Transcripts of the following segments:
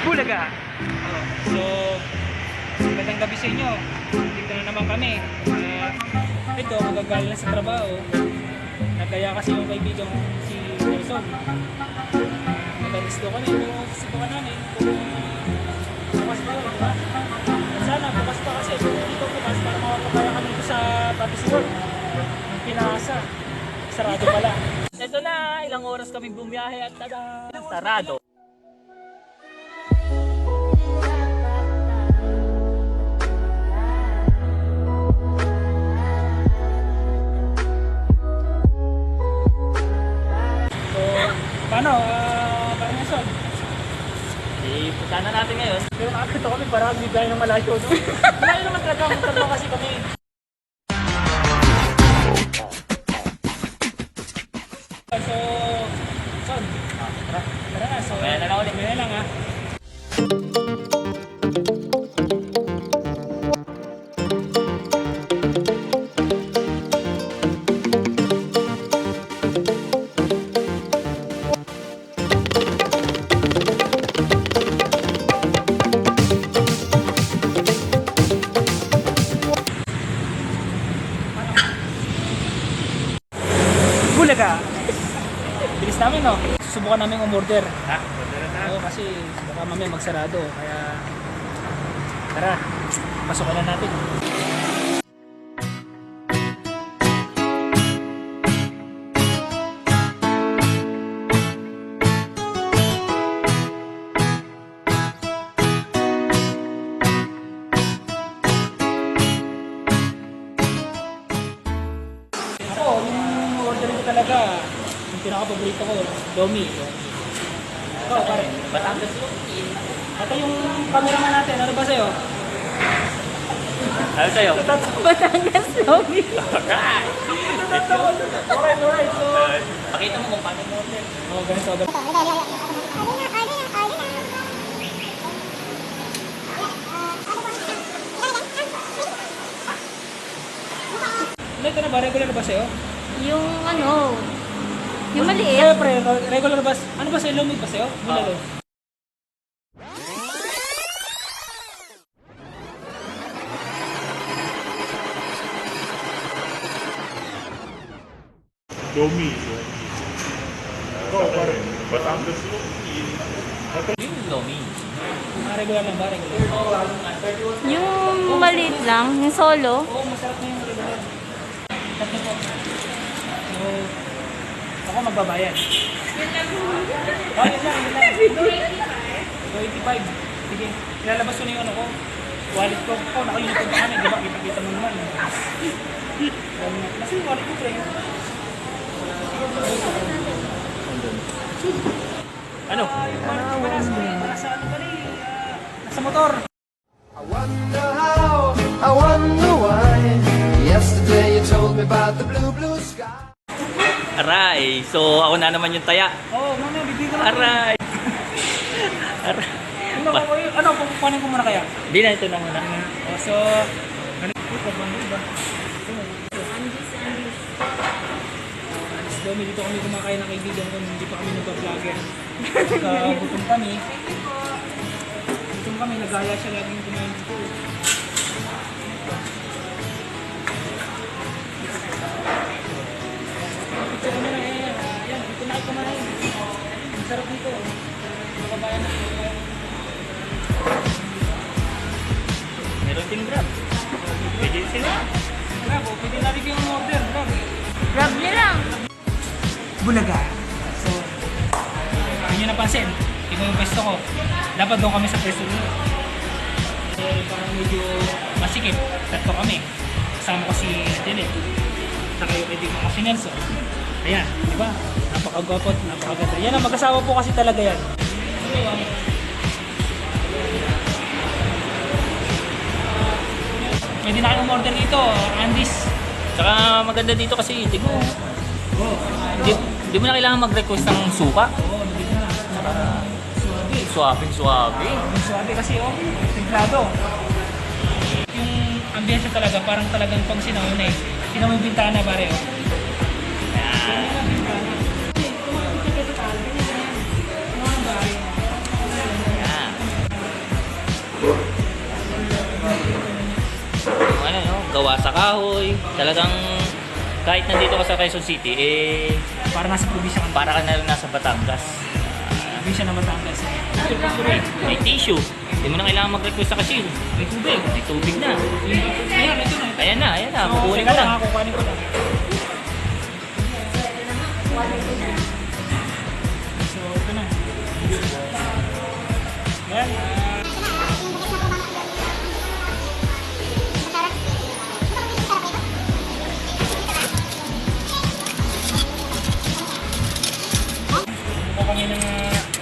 Bulaga! So, magandang gabi sa inyo. Dito na naman kami. Ito, magagaling na sa trabaho. Nagkaya kasi yung kaibigan ko si Nelson. Nagalis doon kami. Pero susubukan namin kung bukas pa yun, diba? Sana bukas pa kasi. Dito bukas para makapagkaya kami dito sa Patis World. Yung pinasa. Sarado pala. Ito na, ilang oras kami bumiyahe at tada! Sarado. Paano? Parang Nelson? Punta na natin ngayon. Pero nakakita kami parang bigay ng malayo, no? Malayo naman talaga ang trabaho kasi kami. So, Son, tara na. So, Mamaya na lang ulit. mamaya lang ha. Bulaga! Bilis namin, no? Susubukan namin umorder. Ha? Order na. Oo, kasi baka mamaya magsarado. Kaya, tara, pasukan na natin. Ako, yung order ko talaga, yung pinaka-paborito ko, Domi. Ikaw, pare. Batangas yun. Ito yung cameraman natin, ano ba sa'yo? Ano sa'yo? Batangas Lomi. Alright! Alright. So, Pakita mo kung paano mo order. oh, ganito. Ano ito na ba? Regular ba sa'yo? Yung ano, yung maliit. Siyempre, regular ba? Ano ba sa'yo? Lumig ba sa'yo? Bulalo. Domi. Ikaw, pare. Batangas yun. Yung Lomi. Regular lang ba? Regular. Yung maliit lang, yung solo. Oo, masarap na yung regular. Tatlo po. So, ako magbabayad. Oh, yun lang. 285. Sige, ilalabas ko na yung ano ko. Wallet ko. Oh, naka-uniform pa kami. Di ba? Kita-kita mo naman. Kasi yung wallet ko, pre. Ano? Nasa ano ba rin? Nasa motor. I wonder how, I wonder why. Yesterday you told me about the blue, blue sky. Aray! So, ako na naman yung taya. Oo, mamaya bibigyan ko. Aray! Aray! Ano, kukunin ko muna kaya? Hindi na, ito na muna. So, ito ba? Domi, dito kami kumakain ng kaibigan ko, hindi pa kami nagpa-vlogger. Gutom kami. Gutom kami, nagaya siya laging kumain dito. Picture kami na yan, dito na kayo kumain. Ang sarap dito. Nakabayan na. Meron din Grab. Pwede sila. Grab, pwede natin yung order. Grab. Grab nyo lang. Bulaga. So, hindi nyo napansin, ito yung pwesto ko. Dapat doon kami sa pwesto nyo. So, parang medyo masikip. Tatlo kami. Kasama ko si Adele. Saka yung kaibigan ko si Nelson. Ayan, di ba? Napakagwapot, napakaganda. Yan ang mag-asawa po kasi talaga yan. Pwede na kayong order dito, Andy's. Tsaka maganda dito kasi, tignan mo. Hindi mo na kailangan mag-request ng suka. Oo, nabili na. Suwabe. Ang suwabe kasi templado. Yung ambience talaga, parang talagang pag sinauna eh. Sinauna yung bintana pare oh. Yan. gawa sa kahoy. Talagang kahit nandito ka sa Quezon City, Para nasa probinsya ka. para ka na rin nasa Batangas. Probinsya na Batangas. May tissue. Hindi mo na kailangan mag-request sa cashier. May tubig. May tubig na. Ayan, ito na. Ayan na. So, Kukunin teka ko lang. kukunin ko lang. So, ito na. Ayan. Ito kanina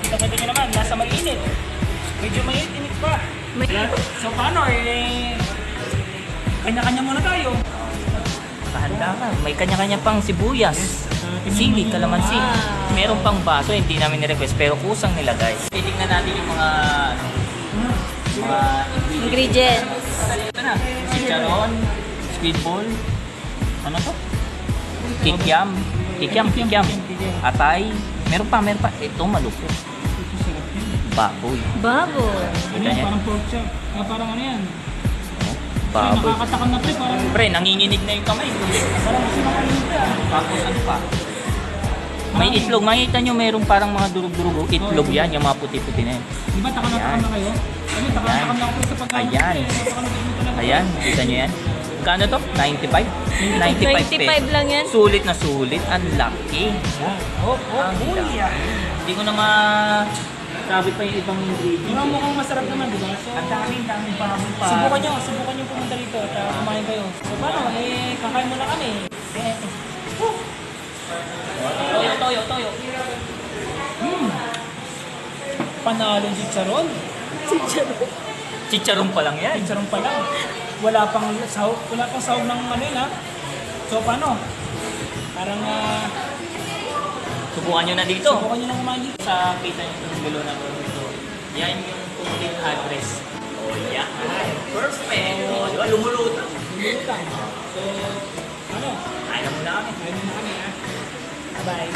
kita nyo naman, nasa mainit. Medyo mainit pa. So, paano kanya-kanya muna tayo. Kahanda ka. May kanya-kanya pang sibuyas, sili, kalamansi. Meron pang baso, hindi namin ni-request pero kusang nilagay. Titignan natin yung mga mga Ingredients. ito na. Chicharon, squid ball, ano to? Kikiam, atay. Meron pa. Ito malupit. Baboy. Babo. Ano Kita yan? niya? Parang pork chop. Parang ano yan? Baboy. Nakakatakam na pre. Parang Pre, nanginginig na yung kamay. gusto makalimit ka. Tapos ano pa? May itlog. Makita nyo merong parang mga durug-durug. Itlog yan, yung mga puti-puti na yan. Di ba takam na kayo? Ano, takam na ako pre sa pagkain. Ayan. Ayan, kita nyo yan. Kano to? 95? 95 25 lang yan. Sulit na sulit. Ang laki. Ang laki. Hindi ko na sabi pa yung ibang ingredients. Yung mukhang masarap naman, di ba? So, Ang daming baboy pa. subukan nyo pumunta rito at kumain kayo. So, paano? Kakain muna kami. Toyo. Panalo yung chicharon. Chicharon pa lang yan. Chicharon pa lang. Wala pang sahog ng ano yun ha. So, paano? Parang, Subukan nyo na dito. subukan nyo lang kumain dito. Sa kita nyo itong below na ito. Yan yung complete address. Oh, yeah. Perfect. Oh, di ba? Lumulutang. Lumulutang. So, ano? Kaya na muna kami. Kain muna kami ha. Bye-bye.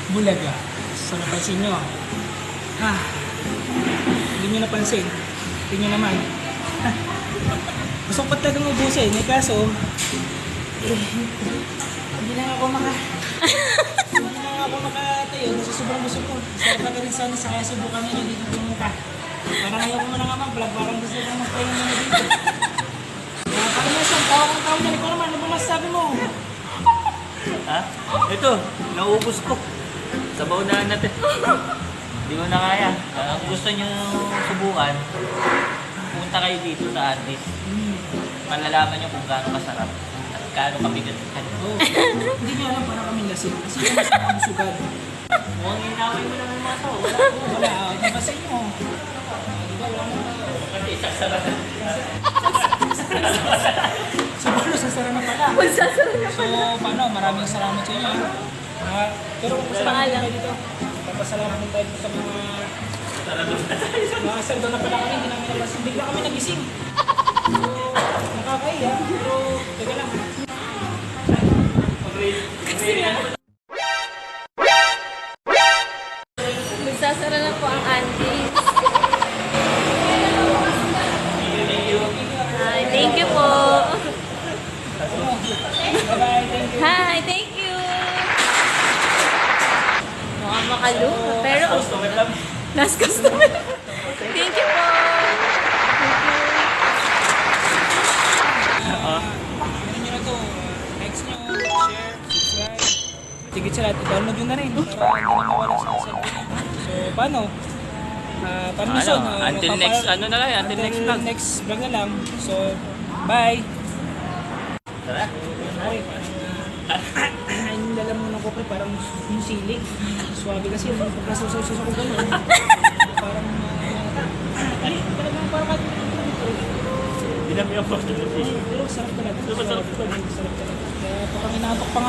Bulaga. So, napansin nyo. Hindi nyo napansin. Tingnan naman. Gusto ko pa talagang ubusin. Eh, kaso, hindi na nga ako makatayo kasi sobrang busog ko. Sarap na rin sana sa kaya subukan nyo dito pumunta. Parang ayaw ko muna nga mag-vlog. Parang gusto ko magpahinga muna dito. Parang may isang tao na rin ko naman. Ano ba masasabi mo? Ha? Ito, naubos ko. Sabaw na natin. Hindi ko na kaya. Kung gusto nyo subukan, punta kayo dito sa Andes. Malalaman nyo kung gaano kasarap at gaano kabigat. Oh, hindi nyo alam para kami lasing. Kasi kung mas mabusugan. Mukhang inaway mo lang yung mga tao. Wala, di ba sa inyo? Di ba, wala naman. Kasi isasara na. Siguro, sasara na pala. So, paano? Maraming salamat sa inyo. Pero pasalamat din tayo dito. Papasalamat din tayo dito sa mga sardo na pala kami. Hindi namin napansin. Bigla kami nagising. So, nakakahiya. Pero, teka lang. Magsasara na po ang auntie. Hi, thank you po. Bye-bye. Thank you. Hi, thank you. Mukhang makalo. Pero, last customer. Thank you po. Ano nyo na to? Likes nyo, share, subscribe. Tigit sa lahat, i-download nyo na rin para hindi na mawala sa cellphone. So, paano? Paano na son? Until next, ano na lang, until next vlog. Next vlog na lang. So, bye! Tara. Ay, yung dala mo ng kopre parang yung sili. Swabe kasi yung pagkasaw-saw ko gano'n. Parang, ay, talagang parang Dinami ang posto ng fish. pero sarap talaga. Sarap talaga. Kaya parang inaantok pa nga